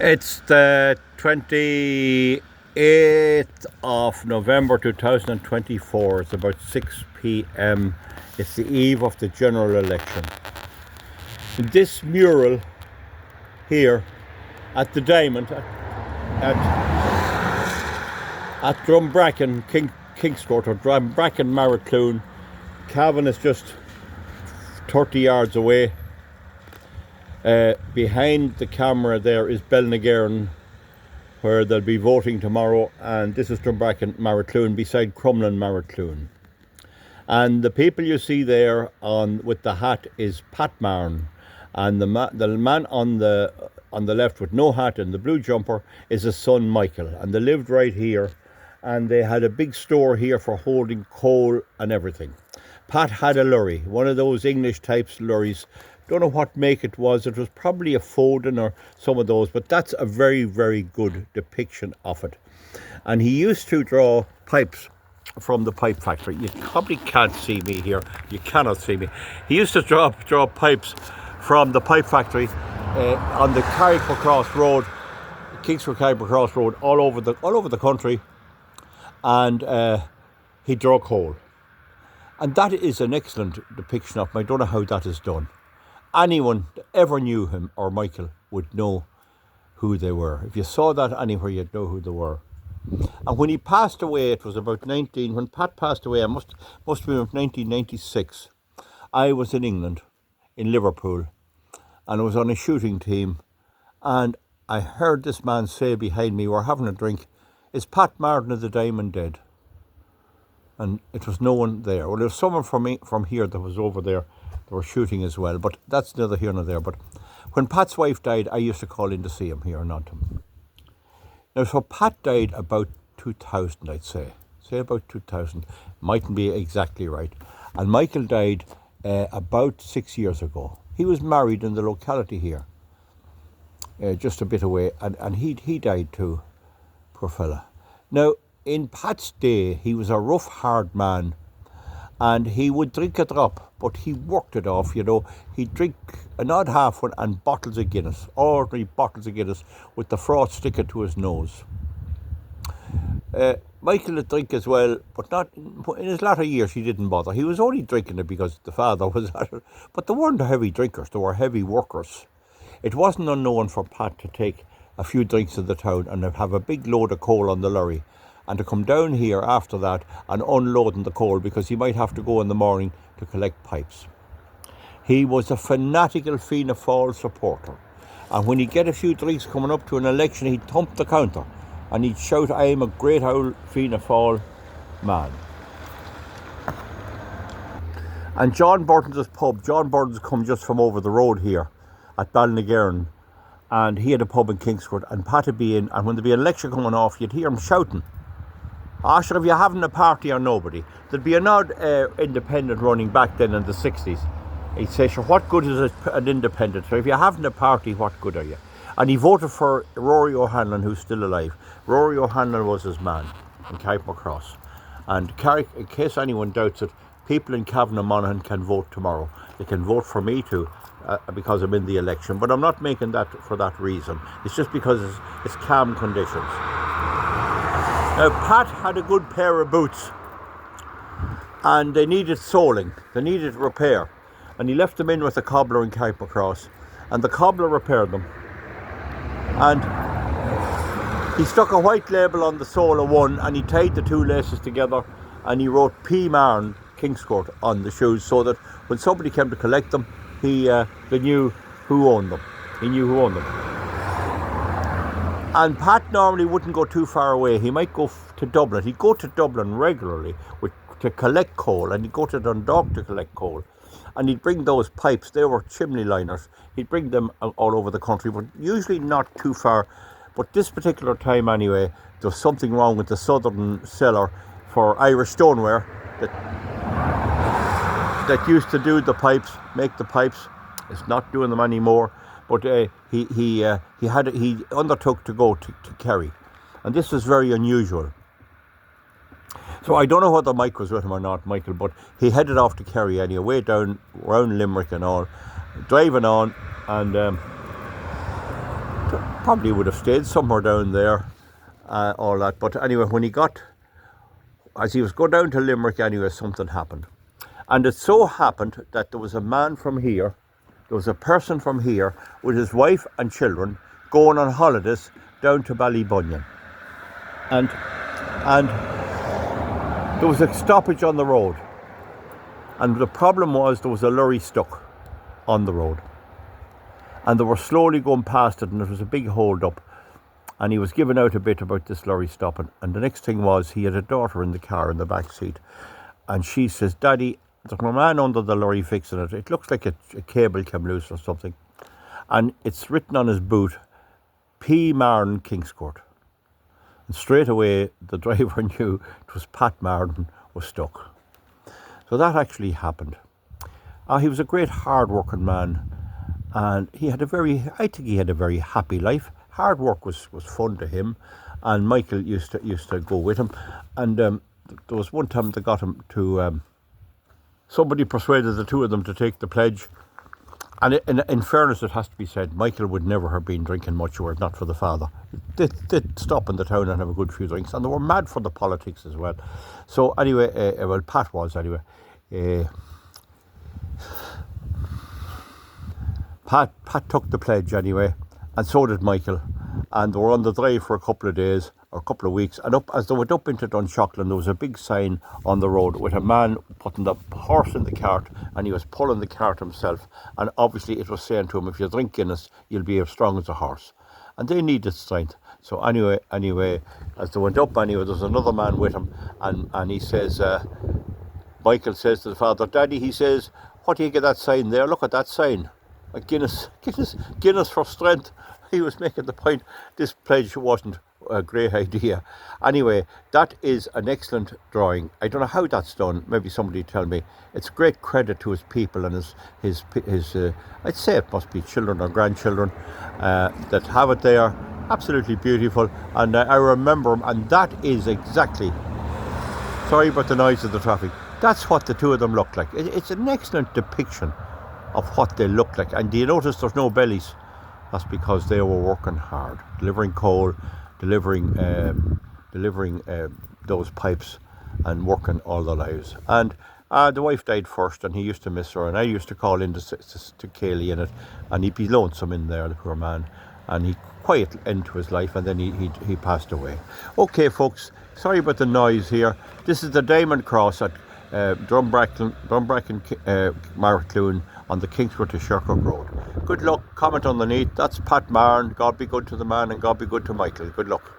It's the 28th of November 2024. It's about 6 p.m. It's the eve of the general election. This mural here at the Diamond at Drumbracken, Kingscourt, or Drumbracken, Marron. Cavan is just 30 yards away. Behind the camera there is Belnagearn, where they'll be voting tomorrow, and this is Drumbracken, Marron, beside Crumlin, Marron. And the people you see there with the hat is Pat Marron, and the man on the left with no hat and the blue jumper is his son Michael, and they lived right here, and they had a big store here for holding coal and everything. Pat had a lorry, one of those English types lorries. Don't know what make it was. It was probably a Foden or some of those, but that's a very, very good depiction of it. And he used to draw pipes from the pipe factory. You probably can't see me here. You cannot see me. He used to draw pipes from the pipe factory on the Carrickmacross Road, Kingsford Carrickmacross Road, all over the country, and he drew coal. And that is an excellent depiction of him. I don't know how that is done. Anyone that ever knew him or Michael would know who they were. If you saw that anywhere, you'd know who they were. And when he passed away, it was about when Pat passed away, I must have been 1996. I was in England, in Liverpool, and I was on a shooting team, and I heard this man say behind me, we're having a drink, is Pat Marron of the Diamond dead? And it was no one there. Well, there was someone from here that was over there. They were shooting as well, but that's neither here nor there. But when Pat's wife died, I used to call in to see him here in Antrim. Now, so Pat died about 2000, I'd say. Say about 2000. Mightn't be exactly right. And Michael died about 6 years ago. He was married in the locality here, just a bit away, and he died too, poor fella. Now, in Pat's day, he was a rough, hard man, and he would drink a drop, but he worked it off, you know. He'd drink an odd half one and bottles of Guinness, ordinary bottles of Guinness, with the froth sticking to his nose. Michael would drink as well, but not in his latter years. He didn't bother. He was only drinking it because the father was at it. But they weren't heavy drinkers; they were heavy workers. It wasn't unknown for Pat to take a few drinks in the town and have a big load of coal on the lorry, and to come down here after that and unloading the coal, because he might have to go in the morning to collect pipes. He was a fanatical Fianna Fáil supporter, and when he'd get a few drinks coming up to an election, he'd thump the counter and he'd shout, I am a great old Fianna Fáil man. And John Burton's pub, John Burton's come just from over the road here at Balnagearn, and he had a pub in Kingscourt, and Pat would be in, and when there'd be an election coming off, you'd hear him shouting, sure, if you're having a party or nobody. There'd be an odd independent running back then in the 60s. He'd say, sure, what good is an independent? So if you're having a party, what good are you? And he voted for Rory O'Hanlon, who's still alive. Rory O'Hanlon was his man in Carrickmacross. And Carrick, in case anyone doubts it, people in Cavan and Monaghan can vote tomorrow. They can vote for me too, because I'm in the election. But I'm not making that for that reason. It's just because it's calm conditions. Now, Pat had a good pair of boots, and they needed soling, they needed repair, and he left them in with a cobbler in Carrickmacross, and the cobbler repaired them, and he stuck a white label on the sole of one, and he tied the two laces together, and he wrote P. Marron, Kingscourt, on the shoes, so that when somebody came to collect them, they knew who owned them. He knew who owned them. And Pat normally wouldn't go too far away. He might go to Dublin. He'd go to Dublin regularly to collect coal, and he'd go to Dundalk to collect coal. And he'd bring those pipes. They were chimney liners. He'd bring them all over the country, but usually not too far. But this particular time anyway, there was something wrong with the southern cellar for Irish stoneware that used to do the pipes, make the pipes. It's not doing them anymore. But he undertook to go to Kerry, and this was very unusual. So I don't know whether Mike was with him or not, Michael, but he headed off to Kerry anyway, way down around Limerick and all, driving on, and probably would have stayed somewhere down there, all that. But anyway, when he got, as he was going down to Limerick anyway, something happened. And it so happened that there was a man from here, there was a person from here with his wife and children going on holidays down to Ballybunion. And there was a stoppage on the road. And the problem was there was a lorry stuck on the road. And they were slowly going past it, and it was a big hold up. And he was giving out a bit about this lorry stopping. And the next thing was, he had a daughter in the car in the back seat. And she says, "Daddy, there's a man under the lorry fixing it. It looks like a cable came loose or something." And it's written on his boot, P. Marron, Kingscourt. And straight away, the driver knew it was Pat Marron was stuck. So that actually happened. He was a great hard-working man. And he had I think he had a very happy life. Hard work was fun to him, and Michael used to go with him. And there was one time they got him to, somebody persuaded the two of them to take the pledge. And in fairness, it has to be said, Michael would never have been drinking much were it not for the father. They'd stop in the town and have a good few drinks, and they were mad for the politics as well. So anyway, well, Pat was anyway. Pat took the pledge anyway, and so did Michael. And they were on the drive for a couple of days, or a couple of weeks. And as they went up into Dunshaughlin, there was a big sign on the road with a man putting the horse in the cart, and he was pulling the cart himself. And obviously it was saying to him, if you drink Guinness, you'll be as strong as a horse. And they needed strength. So anyway, as they went up anyway, there was another man with him, and he says, Michael says to the father, "Daddy," he says, "what do you get that sign there? Look at that sign. Guinness for strength." He was making the point this pledge wasn't a great idea. Anyway, that is an excellent drawing. I don't know how that's done. Maybe somebody tell me. It's great credit to his people and his I'd say it must be children or grandchildren that have it there. Absolutely beautiful. And I remember him, and that is exactly, sorry about the noise of the traffic, that's what the two of them look like. It's an excellent depiction of what they look like. And do you notice there's no bellies? That's because they were working hard, delivering coal, delivering those pipes, and working all their lives. And the wife died first, and he used to miss her, and I used to call in to Cayley in it, and he'd be lonesome in there, the poor man, and he quiet end to his life, and then he passed away. Okay, folks, sorry about the noise here. This is the Diamond Cross at Drumbracken, Marrowcloon, on the Kingscourt to Shercock Road. Good luck. Comment underneath. That's Pat Marron. God be good to the man, and God be good to Michael. Good luck.